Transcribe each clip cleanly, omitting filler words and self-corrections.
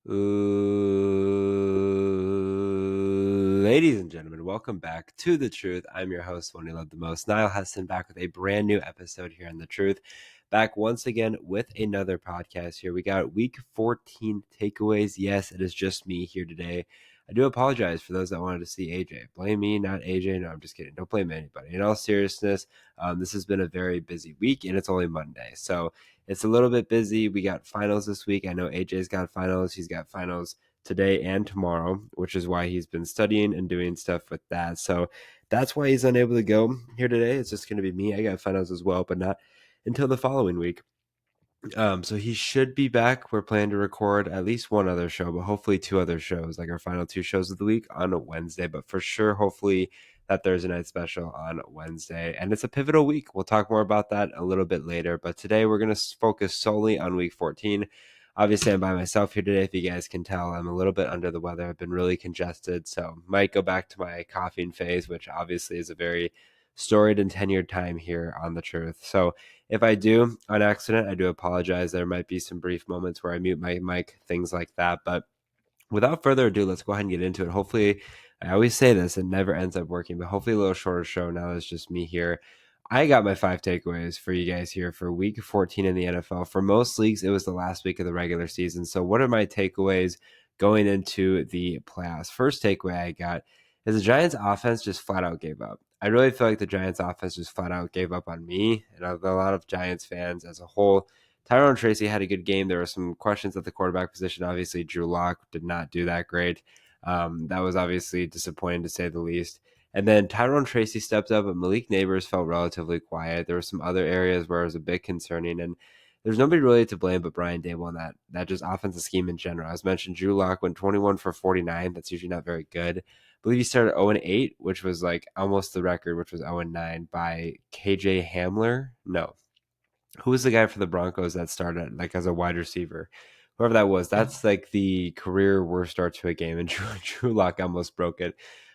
Ladies and gentlemen, welcome back to The Truth. I'm your host, one you love the most, Niall Heston, back with a brand new episode here on The Truth. Back once again with another podcast here. We got week 14 takeaways. Yes, it is just me here today. I do apologize for those that wanted to see AJ. Blame me, not AJ. No, I'm just kidding. Don't blame anybody. In all seriousness, this has been a very busy week, and it's only Monday. So it's a little bit busy. We got finals this week. I know AJ's got finals. He's got finals today and tomorrow, which is why he's been studying and doing stuff with that. So that's why he's unable to go here today. It's just going to be me. I got finals as well, but not until the following week. So he should be back. We're planning to record at least one other show, but hopefully two other shows, like our final two shows of the week on a Wednesday. But for sure, hopefully that Thursday night special on Wednesday. And it's a pivotal week. We'll talk more about that a little bit later. But today we're going to focus solely on week 14. Obviously, I'm by myself here today. If you guys can tell, I'm a little bit under the weather. I've been really congested, so might go back to my coughing phase, which obviously is a very storied and tenured time here on The Truth. So if I do on accident, I do apologize. There might be some brief moments where I mute my mic, things like that. But without further ado, let's go ahead and get into it. Hopefully, I always say this, it never ends up working, but hopefully a little shorter show now. It's just me here. I got my 5 takeaways for you guys here for week 14 in the NFL. For most leagues, it was the last week of the regular season. So what are my takeaways going into the playoffs? First takeaway I got is the Giants offense just flat out gave up. I really feel like the Giants offense just flat out gave up on me and a lot of Giants fans as a whole. Tyrone Tracy had a good game. There were some questions at the quarterback position. Obviously, Drew Lock did not do that great. That was obviously disappointing to say the least. And then Tyrone Tracy stepped up, but Malik Neighbors felt relatively quiet. There were some other areas where it was a bit concerning, and there's nobody really to blame but Brian Dable on that just offensive scheme in general. As mentioned, Drew Lock went 21 for 49. That's usually not very good. I believe he started 0-8, which was like almost the record, which was 0-9 by KJ Hamler. No, who was the guy for the Broncos that started like as a wide receiver? Whoever that was, that's like the career worst start to a game, and Drew Lock almost broke it,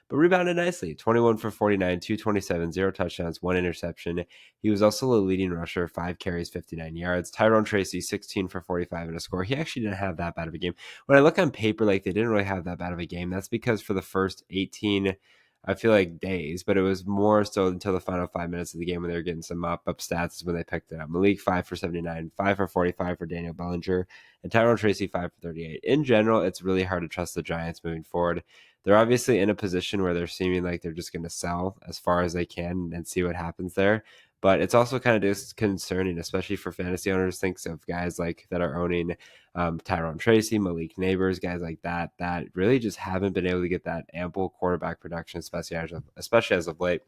but rebounded nicely. 21 for 49, 227, 0 touchdowns, 1 interception. He was also the leading rusher, 5 carries, 59 yards. Tyrone Tracy, 16 for 45 and a score. He actually didn't have that bad of a game. When I look on paper, like they didn't really have that bad of a game. That's because for the first 18 I feel like days, but it was more so until the final 5 minutes of the game when they were getting some mop-up stats is when they picked it up. Malik, 5 for 79, 5 for 45 for Daniel Bellinger, and Tyrone Tracy, 5 for 38. In general, it's really hard to trust the Giants moving forward. They're obviously in a position where they're seeming like they're just going to sell as far as they can and see what happens there. But it's also kind of disconcerting, especially for fantasy owners. Think of guys like that are owning Tyrone Tracy, Malik Neighbors, guys like that really just haven't been able to get that ample quarterback production, especially as of late.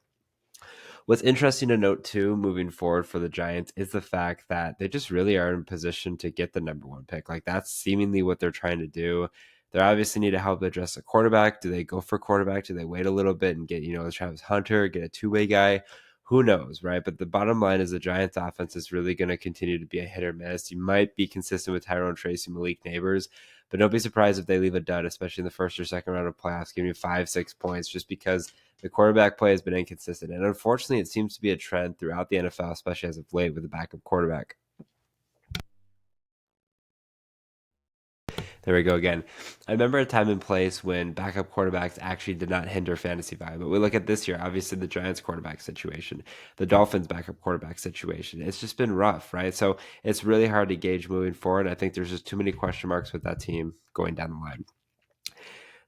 What's interesting to note too, moving forward for the Giants, is the fact that they just really are in position to get the number 1 pick. Like that's seemingly what they're trying to do. They obviously need to help address a quarterback. Do they go for quarterback? Do they wait a little bit and get, Travis Hunter, get a two-way guy? Who knows, right? But the bottom line is the Giants offense is really going to continue to be a hit or miss. You might be consistent with Tyrone Tracy, Malik Neighbors, but don't be surprised if they leave a dud, especially in the first or second round of playoffs, giving you 5-6 points just because the quarterback play has been inconsistent. And unfortunately, it seems to be a trend throughout the NFL, especially as of late with the backup quarterback. There we go again. I remember a time and place when backup quarterbacks actually did not hinder fantasy value. But we look at this year, obviously the Giants quarterback situation, the Dolphins backup quarterback situation. It's just been rough, right? So it's really hard to gauge moving forward. I think there's just too many question marks with that team going down the line.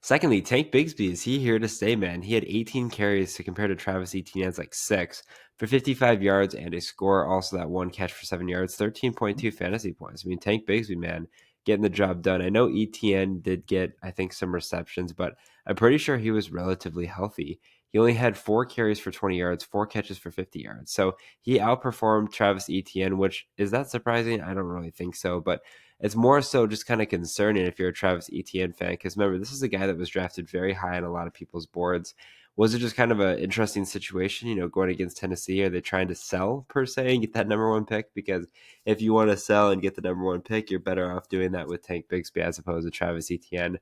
Secondly, Tank Bigsby, is he here to stay, man? He had 18 carries to compare to Travis Etienne's like 6 for 55 yards and a score. Also that 1 catch for 7 yards, 13.2 fantasy points. I mean, Tank Bigsby, man, getting the job done. I know Etienne did get, I think, some receptions, but I'm pretty sure he was relatively healthy. He only had 4 carries for 20 yards, 4 catches for 50 yards. So he outperformed Travis Etienne, which is that surprising? I don't really think so, but it's more so just kind of concerning if you're a Travis Etienne fan, because remember, this is a guy that was drafted very high on a lot of people's boards. Was it just kind of an interesting situation, going against Tennessee? Are they trying to sell per se and get that number 1 pick? Because if you want to sell and get the number 1 pick, you're better off doing that with Tank Bigsby as opposed to Travis Etienne.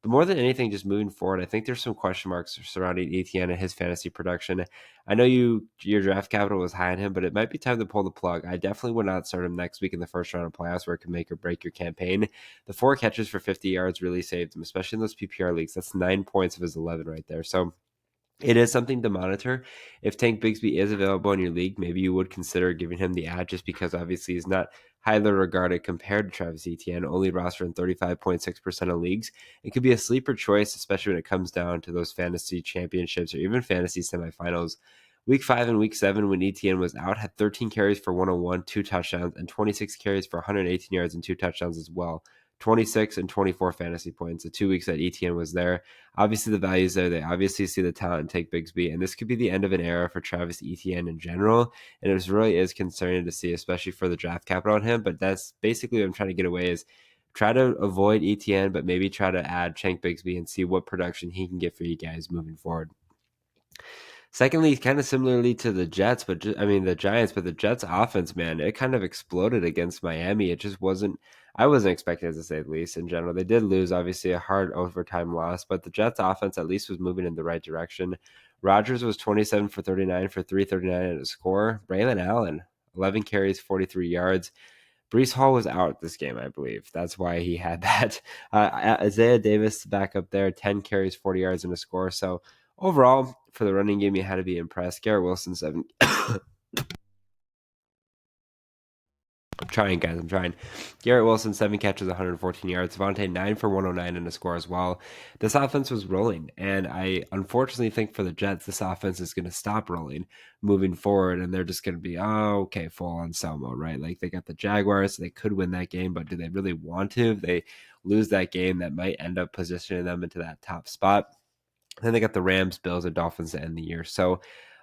But more than anything, just moving forward, I think there's some question marks surrounding Etienne and his fantasy production. I know your draft capital was high on him, but it might be time to pull the plug. I definitely would not start him next week in the first round of playoffs where it can make or break your campaign. The 4 catches for 50 yards really saved him, especially in those PPR leagues. That's 9 points of his 11 right there. So it is something to monitor. If Tank Bigsby is available in your league, maybe you would consider giving him the ad just because obviously he's not highly regarded compared to Travis Etienne, only rostered in 35.6% of leagues. It could be a sleeper choice, especially when it comes down to those fantasy championships or even fantasy semifinals. Week 5 and week 7, when Etienne was out, had 13 carries for 101, 2 touchdowns, and 26 carries for 118 yards and 2 touchdowns as well. 26 and 24 fantasy points, the 2 weeks that Etienne was there. Obviously, the value's there. They obviously see the talent in Tank Bigsby, and this could be the end of an era for Travis Etienne in general. And it really is concerning to see, especially for the draft capital on him. But that's basically what I'm trying to get away is try to avoid Etienne, but maybe try to add Tank Bigsby and see what production he can get for you guys moving forward. Secondly, kind of similarly to the Jets, but the Giants, but the Jets offense, man, it kind of exploded against Miami. It just wasn't, I wasn't expecting it to say the least in general. They did lose, obviously, a hard overtime loss, but the Jets offense at least was moving in the right direction. Rodgers was 27 for 39 for 339 and a score. Braylon Allen, 11 carries, 43 yards. Brees Hall was out this game, I believe. That's why he had that. Isaiah Davis back up there, 10 carries, 40 yards, and a score. So overall, for the running game, you had to be impressed. Garrett Wilson, 7. I'm trying, guys. I'm trying. Garrett Wilson, 7 catches, 114 yards. Devontae, 9 for 109 and a score as well. This offense was rolling. And I unfortunately think for the Jets, this offense is going to stop rolling moving forward. And they're just going to be, oh, okay, full on sell mode, right? Like they got the Jaguars. They could win that game, but do they really want to? If they lose that game, that might end up positioning them into that top spot. Then they got the Rams, Bills, and Dolphins to end the year. So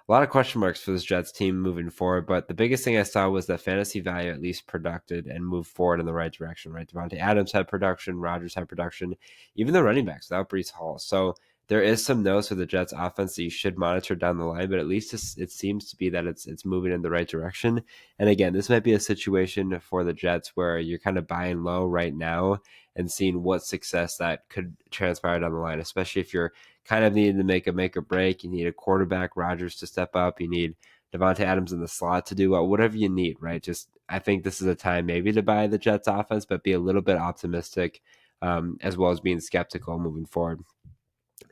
a lot of question marks for this Jets team moving forward. But the biggest thing I saw was that fantasy value at least produced and moved forward in the right direction, right? Devontae Adams had production, Rodgers had production, even the running backs without Brees Hall. So there is some notes for the Jets offense that you should monitor down the line, but at least it seems to be that it's moving in the right direction. And again, this might be a situation for the Jets where you're kind of buying low right now and seeing what success that could transpire down the line, especially if you're kind of needing to make or break. You need a quarterback, Rodgers, to step up. You need Devontae Adams in the slot to do well, whatever you need, right? Just I think this is a time maybe to buy the Jets offense, but be a little bit optimistic as well as being skeptical moving forward.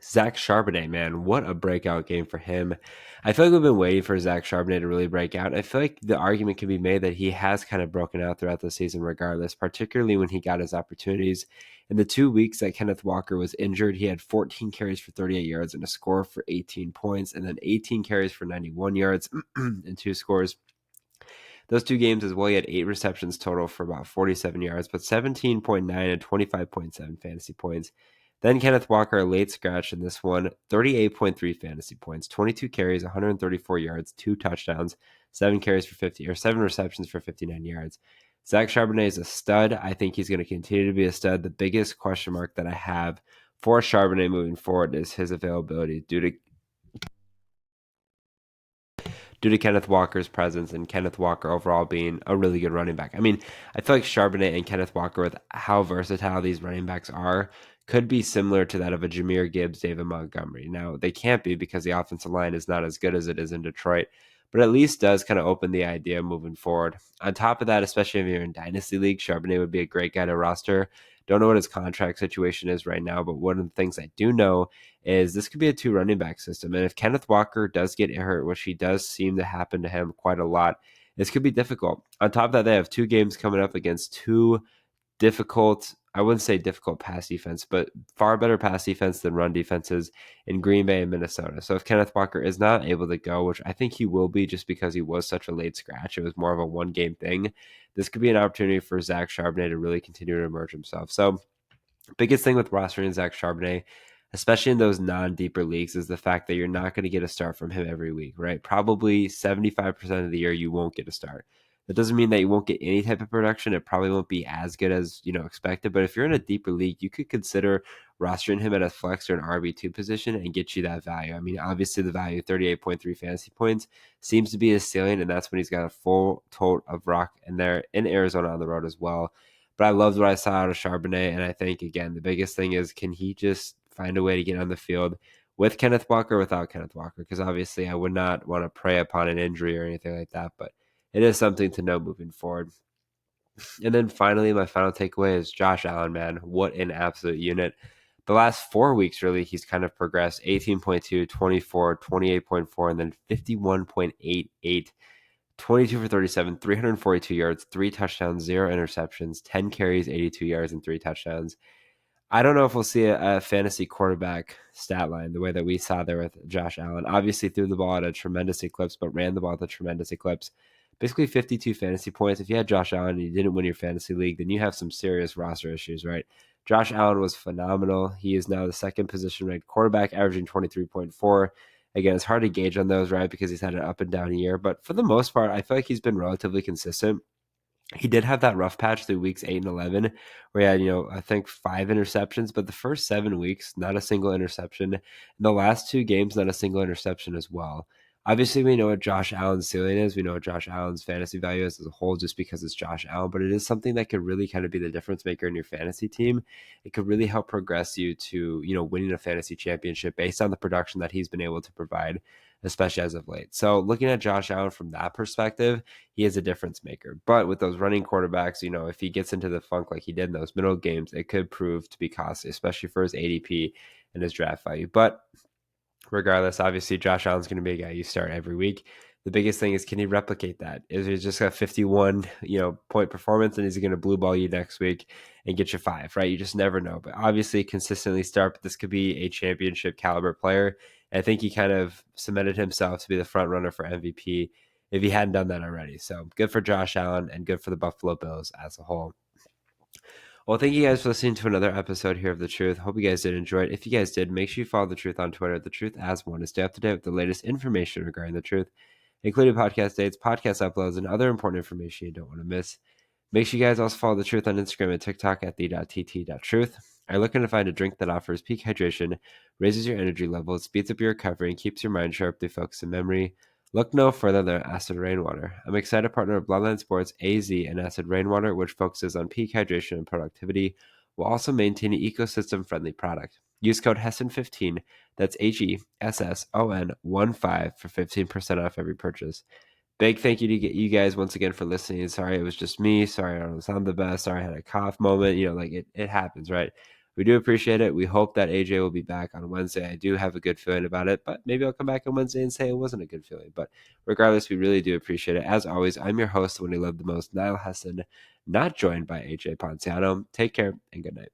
Zach Charbonnet, man, what a breakout game for him. I feel like we've been waiting for Zach Charbonnet to really break out. I feel like the argument can be made that he has kind of broken out throughout the season regardless, particularly when he got his opportunities. In the 2 weeks that Kenneth Walker was injured, he had 14 carries for 38 yards and a score for 18 points, and then 18 carries for 91 yards and 2 scores. Those 2 games as well, he had 8 receptions total for about 47 yards, but 17.9 and 25.7 fantasy points. Then Kenneth Walker, a late scratch in this one, 38.3 fantasy points, 22 carries, 134 yards, 2 touchdowns, 7 carries for 50 or 7 receptions for 59 yards. Zach Charbonnet is a stud. I think he's going to continue to be a stud. The biggest question mark that I have for Charbonnet moving forward is his availability due to Kenneth Walker's presence and Kenneth Walker overall being a really good running back. I mean, I feel like Charbonnet and Kenneth Walker, with how versatile these running backs are, could be similar to that of a Jahmyr Gibbs, David Montgomery. Now, they can't be because the offensive line is not as good as it is in Detroit, but at least does kind of open the idea moving forward. On top of that, especially if you're in Dynasty League, Charbonnet would be a great guy to roster. Don't know what his contract situation is right now, but one of the things I do know is this could be a 2 running back system. And if Kenneth Walker does get hurt, which he does seem to happen to him quite a lot, this could be difficult. On top of that, they have 2 games coming up against 2 difficult, I wouldn't say difficult pass defense, but far better pass defense than run defenses in Green Bay and Minnesota. So if Kenneth Walker is not able to go, which I think he will be just because he was such a late scratch, it was more of a 1-game thing, this could be an opportunity for Zach Charbonnet to really continue to emerge himself. So biggest thing with rostering Zach Charbonnet, especially in those non-deeper leagues, is the fact that you're not going to get a start from him every week, right? Probably 75% of the year you won't get a start. That doesn't mean that you won't get any type of production. It probably won't be as good as expected. But if you're in a deeper league, you could consider rostering him at a flex or an RB2 position and get you that value. I mean, obviously the value 38.3 fantasy points seems to be his ceiling, and that's when he's got a full tote of rock in there in Arizona on the road as well. But I loved what I saw out of Charbonnet, and I think, again, the biggest thing is, can he just find a way to get on the field with Kenneth Walker or without Kenneth Walker? Because obviously I would not want to prey upon an injury or anything like that, but it is something to know moving forward. And then finally, my final takeaway is Josh Allen, man. What an absolute unit. The last 4 weeks, really, he's kind of progressed 18.2, 24, 28.4, and then 51.88. 22 for 37, 342 yards, 3 touchdowns, 0 interceptions, 10 carries, 82 yards, and 3 touchdowns. I don't know if we'll see a fantasy quarterback stat line the way that we saw there with Josh Allen. Obviously threw the ball at a tremendous eclipse, but ran the ball at a tremendous eclipse. Basically 52 fantasy points. If you had Josh Allen and you didn't win your fantasy league, then you have some serious roster issues, right? Josh Allen was phenomenal. He is now the second position ranked quarterback, averaging 23.4. Again, it's hard to gauge on those, right? Because he's had an up and down year. But for the most part, I feel like he's been relatively consistent. He did have that rough patch through weeks 8 and 11 where he had, I think 5 interceptions, but the first 7 weeks, not a single interception. In the last 2 games, not a single interception as well. Obviously, we know what Josh Allen's ceiling is. We know what Josh Allen's fantasy value is as a whole just because it's Josh Allen, but it is something that could really kind of be the difference maker in your fantasy team. It could really help progress you to, winning a fantasy championship based on the production that he's been able to provide, especially as of late. So looking at Josh Allen from that perspective, he is a difference maker. But with those running quarterbacks, if he gets into the funk like he did in those middle games, it could prove to be costly, especially for his ADP and his draft value. But regardless, obviously Josh Allen's going to be a guy you start every week. The biggest thing is, can he replicate that? Is he just got 51, point performance, and is he going to blue ball you next week and get you 5, right? You just never know. But obviously consistently start, but this could be a championship caliber player. And I think he kind of cemented himself to be the front runner for MVP if he hadn't done that already. So good for Josh Allen and good for the Buffalo Bills as a whole. Well, thank you guys for listening to another episode here of The Truth. Hope you guys did enjoy it. If you guys did, make sure you follow The Truth on Twitter, The Truth as one, to stay up to date with the latest information regarding The Truth, including podcast dates, podcast uploads, and other important information you don't want to miss. Make sure you guys also follow The Truth on Instagram and TikTok at the.tt.truth. Are you looking to find a drink that offers peak hydration, raises your energy levels, speeds up your recovery, and keeps your mind sharp through focus and memory? Look no further than Acid Rainwater. I'm excited to partner with Bloodline Sports, AZ, and Acid Rainwater, which focuses on peak hydration and productivity, while also maintaining ecosystem-friendly product. Use code HESSON15, that's HESSON15 for 15% off every purchase. Big thank you to you guys once again for listening. Sorry it was just me. Sorry I don't sound the best. Sorry I had a cough moment. It happens, right? We do appreciate it. We hope that AJ will be back on Wednesday. I do have a good feeling about it, but maybe I'll come back on Wednesday and say it wasn't a good feeling. But regardless, we really do appreciate it. As always, I'm your host, when you love the most, Niall Hesson, not joined by AJ Ponciano. Take care and good night.